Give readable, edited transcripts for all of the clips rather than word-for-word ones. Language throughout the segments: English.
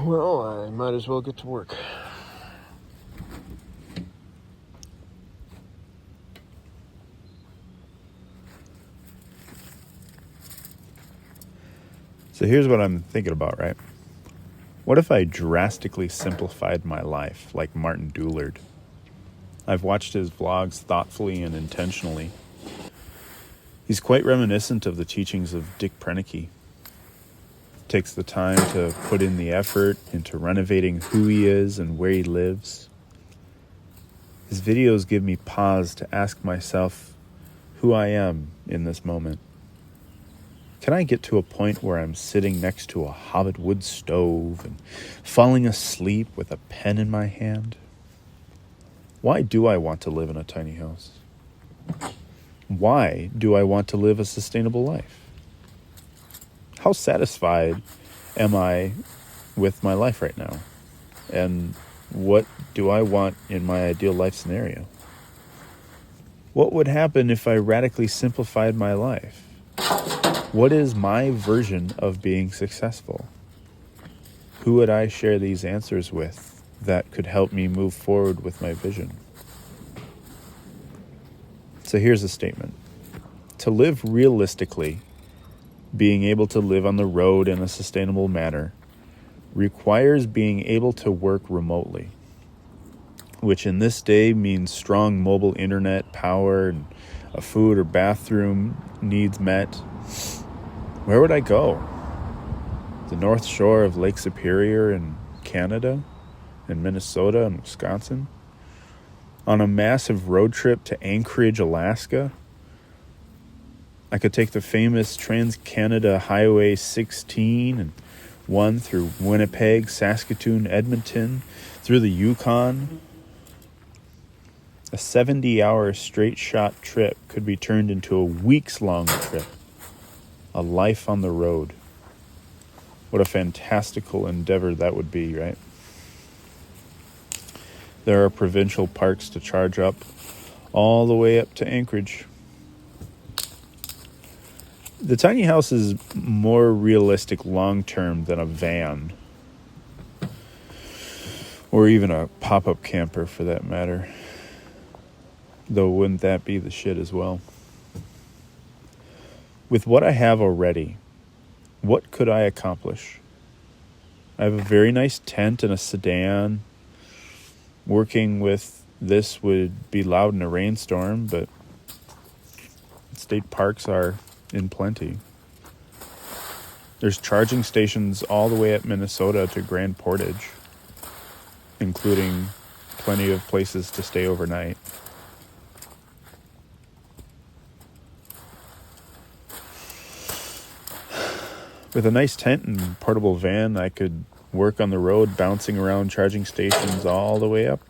Well, I might as well get to work. So here's what I'm thinking about, right? What if I drastically simplified my life like Martin Doolard? I've watched his vlogs thoughtfully and intentionally. He's quite reminiscent of the teachings of Dick Preonoke. Takes the time to put in the effort into renovating who he is and where he lives. His videos give me pause to ask myself who I am in this moment. Can I get to a point where I'm sitting next to a hobbit wood stove and falling asleep with a pen in my hand? Why do I want to live in a tiny house? Why do I want to live a sustainable life? How satisfied am I with my life right now? And what do I want in my ideal life scenario? What would happen if I radically simplified my life? What is my version of being successful? Who would I share these answers with that could help me move forward with my vision? So here's a statement. To live realistically, being able to live on the road in a sustainable manner requires being able to work remotely, which in this day means strong mobile internet power and a food or bathroom needs met. Where would I go? The North Shore of Lake Superior in Canada, in Minnesota and Wisconsin? On a massive road trip to Anchorage, Alaska? I could take the famous Trans-Canada Highway 16 and one through Winnipeg, Saskatoon, Edmonton, through the Yukon. A 70-hour straight-shot trip could be turned into a weeks-long trip. A life on the road. What a fantastical endeavor that would be, right? There are provincial parks to charge up all the way up to Anchorage. The tiny house is more realistic long-term than a van. Or even a pop-up camper for that matter. Though wouldn't that be the shit as well? With what I have already, what could I accomplish? I have a very nice tent and a sedan. Working with this would be loud in a rainstorm, but state parks are in plenty. There's charging stations all the way up Minnesota to Grand Portage, including plenty of places to stay overnight. With a nice tent and portable van, I could work on the road, bouncing around charging stations all the way up.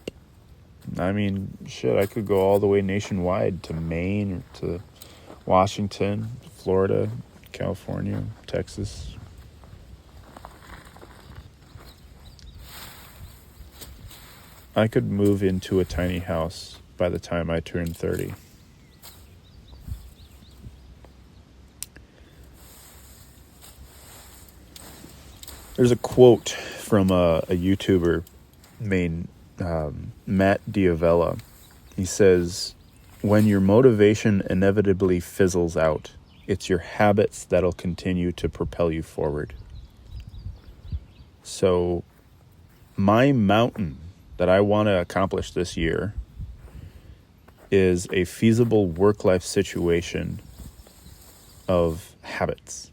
I mean, shit, I could go all the way nationwide to Maine, to Washington, Florida, California, Texas. I could move into a tiny house by the time I turn 30. There's a quote from a YouTuber named Matt Diavella. He says, "When your motivation inevitably fizzles out, it's your habits that'll continue to propel you forward." So my mountain that I want to accomplish this year is a feasible work-life situation of habits.